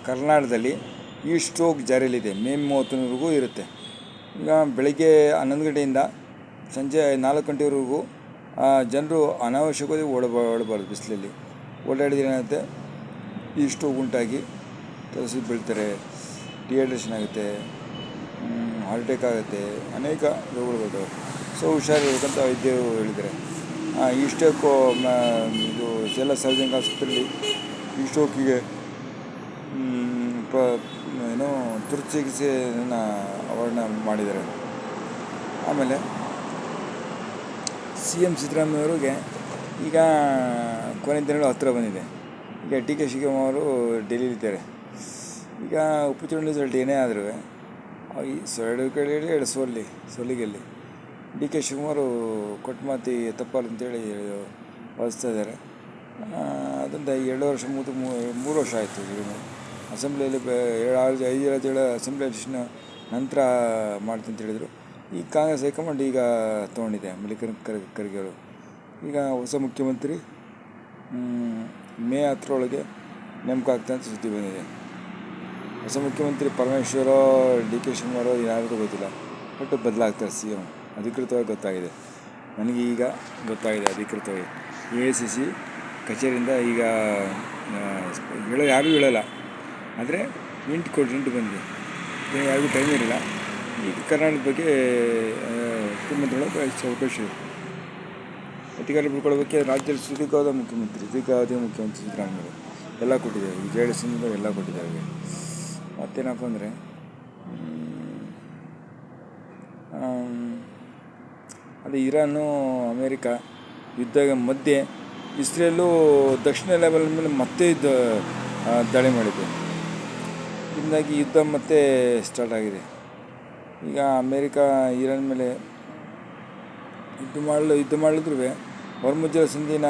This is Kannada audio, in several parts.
ಕರ್ನಾಟಕದಲ್ಲಿ ಈ ಸ್ಟ್ರೋಕ್ ಜಾರಿಯಲ್ಲಿದೆ. ಮೇ 31ವರೆಗೂ ಇರುತ್ತೆ. ಈಗ ಬೆಳಗ್ಗೆ 11 ಗಂಟೆಯಿಂದ ಸಂಜೆ 4 ಗಂಟೆವರೆಗೂ ಜನರು ಅನಾವಶ್ಯಕವಾಗಿ ಓಡಬಾರ್ದು. ಬಿಸಿಲಲ್ಲಿ ಓಡಾಡಿದ್ರೆ ಏನಾಗುತ್ತೆ, ಈ ಸ್ಟ್ರೋಕ್ ಉಂಟಾಗಿ ತಲಸಿ ಬೀಳ್ತಾರೆ, ಡಿಹೈಡ್ರೇಷನ್ ಆಗುತ್ತೆ, ಹಾರ್ಟ್ ಅಟ್ಯಾಕ್ ಆಗುತ್ತೆ, ಅನೇಕ ರೋಗಗಳು ಬರ್ತವೆ. ಸೊ ಹುಷಾರಿರ್ಬೇಕಂತ ವೈದ್ಯರು ಹೇಳಿದ್ದಾರೆ. ಈ ಸ್ಟ್ರೋಕು ಇದು ಎಲ್ಲ ಸಾರ್ವಜನಿಕ ಆಸ್ಪತ್ರೆಯಲ್ಲಿ ಈ ಸ್ಟ್ರೋಕಿಗೆ ತುರ್ತು ಚಿಕಿತ್ಸೆಯನ್ನು ಅವರನ್ನ ಮಾಡಿದ್ದಾರೆ. ಆಮೇಲೆ CM ಸಿದ್ದರಾಮಯ್ಯವರಿಗೆ ಈಗ ಕೊನೆ ದಿನಗಳು ಹತ್ತಿರ ಬಂದಿದೆ. ಈಗ DK ಶಿವಕುಮಾರ್ ಅವರು ಡೆಲ್ಲಿಲಿದ್ದಾರೆ. ಈಗ ಉಪಚುನಾವಣೆ ರಿಸಲ್ಟ್ ಏನೇ ಆದರೂ ಈ 2 ಕಡೆ 2 ಸೋಲಿಗೆಲ್ಲಿ DK ಶಿವಕುಮಾರ್ ಕೊಟ್ಟ ಮಾತಿ ತಪ್ಪಲ್ಲ ಅಂತೇಳಿ ಭಾವಿಸ್ತಾ ಇದ್ದಾರೆ. ಅದರಿಂದ 2 ವರ್ಷ 3 ವರ್ಷ ಆಯಿತು. ಅಸೆಂಬ್ಲಿಯಲ್ಲಿ 5 ರಾಜ್ಯಗಳ ಅಸೆಂಬ್ಲಿ ಎಲೆಕ್ಷನ್ ನಂತರ ಮಾಡ್ತೀನಿ ಅಂತ ಹೇಳಿದರು. ಈ ಕಾಂಗ್ರೆಸ್ ಹೈಕಮಾಂಡ್ ಈಗ ತೊಗೊಂಡಿದೆ. ಮಲ್ಲಿಕಾರ್ಜುನ ಖರ್ಗೆ ಅವರು ಈಗ ಹೊಸ ಮುಖ್ಯಮಂತ್ರಿ ಮೇ 10 ನೇಮಕ ಆಗ್ತದೆ ಅಂತ ಸುದ್ದಿ ಬಂದಿದೆ. ಹೊಸ ಮುಖ್ಯಮಂತ್ರಿ ಪರಮೇಶ್ವರ, DK ಶಿವಕುಮಾರ್ ಏನಾದರೂ ಗೊತ್ತಿಲ್ಲ, ಬಟ್ ಬದಲಾಗ್ತಾರೆ. CM ಅಧಿಕೃತವಾಗಿ ಗೊತ್ತಾಗಿದೆ. ನನಗೆ ಈಗ ಗೊತ್ತಾಗಿದೆ ಅಧಿಕೃತವಾಗಿ. AICC ಕಚೇರಿಯಿಂದ ಈಗ ಯಾರೂ ಹೇಳಲ್ಲ, ಆದರೆ ಇಂಟು ಬಂದಿದೆ. ಯಾರಿಗೂ ಟೈಮ್ ಇರಲಿಲ್ಲ. ಈಗ ಕರ್ನಾಟಕದ ಬಗ್ಗೆ ಮುಖ್ಯಮಂತ್ರಿಗಳು ಅವಕಾಶ ಇದೆ. ಅಧಿಕಾರ ಬಿಡ್ಕೊಳ್ಬೇಕೆ ರಾಜ್ಯದಲ್ಲಿ ದೀರ್ಘಾವಧಿ ಮುಖ್ಯಮಂತ್ರಿ ಸಿದ್ದರಾಮಯ್ಯ ಎಲ್ಲ ಕೊಟ್ಟಿದ್ದಾರೆ. JDS ಎಲ್ಲ ಕೊಟ್ಟಿದ್ದಾರೆ. ಮತ್ತೇನಪ್ಪ ಅಂದರೆ ಅದು ಇರಾನು ಅಮೇರಿಕಾ ಯುದ್ಧ ಮಧ್ಯೆ ಇಸ್ರೇಲು ದಕ್ಷಿಣ ಲೆಬಲ್ ಮೇಲೆ ಮತ್ತೆ ದಾಳಿ ಮಾಡಿದೆ. ಇದರಿಂದಾಗಿ ಯುದ್ಧ ಮತ್ತೆ ಸ್ಟಾರ್ಟ್ ಆಗಿದೆ. ಈಗ ಅಮೇರಿಕಾ ಇರಾನ್ ಮೇಲೆ ಯುದ್ಧ ಮಾಡಿದ್ರೂ ಹೊರ್ಮುಜ್ ಸಂಧಿನ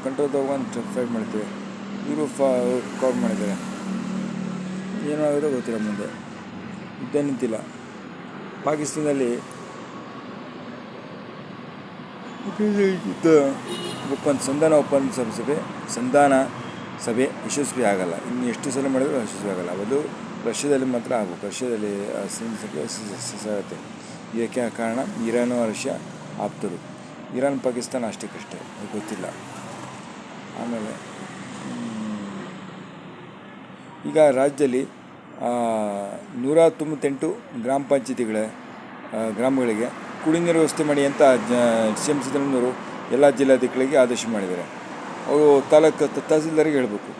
ಕಂಟ್ರೋಲ್ ತಗೊಂಡು ಫೈಟ್ ಮಾಡ್ತೇವೆ. ಇವರು ಕವರ್ ಮಾಡಿದ್ದಾರೆ. ಏನಾಗುತ್ತೋ ಗೊತ್ತಿಲ್ಲ. ಮುಂದೆ ಯುದ್ಧ ನಿಂತಿಲ್ಲ. ಪಾಕಿಸ್ತಾನದಲ್ಲಿ ಸಂಧಾನ ಸಭೆ ಯಶಸ್ವಿ ಆಗಲ್ಲ. ಇನ್ನು ಎಷ್ಟು ಸಲ ಮಾಡಿದರೂ ಯಶಸ್ವಿ ಆಗಲ್ಲ. ಅದು ರಷ್ಯಾದಲ್ಲಿ ಮಾತ್ರ ಆಗಬೇಕು. ರಷ್ಯಾದಲ್ಲಿ ಸಭೆ ಯಶಸ್ವಿ. ಇದಕ್ಕೆ ಕಾರಣ ಇರಾನು ರಷ್ಯಾ ಆಪ್ತರು. ಇರಾನ್ ಪಾಕಿಸ್ತಾನ ಅಷ್ಟಕ್ಕಷ್ಟೇ, ಅದು ಗೊತ್ತಿಲ್ಲ. ಆಮೇಲೆ ಈಗ ರಾಜ್ಯದಲ್ಲಿ 198 ಗ್ರಾಮ ಪಂಚಾಯತಿಗಳ ಗ್ರಾಮಗಳಿಗೆ ಕುಡಿಯುವ ನೀರು ವ್ಯವಸ್ಥೆ ಮಾಡಿ ಅಂತ CM ಸಿದ್ದರಾಮಯ್ಯವರು ಎಲ್ಲ ಜಿಲ್ಲಾಧಿಕಾರಿಗಳಿಗೆ ಆದೇಶ ಮಾಡಿದ್ದಾರೆ. ಅವರು ತಹಸೀಲ್ದಾರಿಗೆ ಹೇಳಬೇಕು.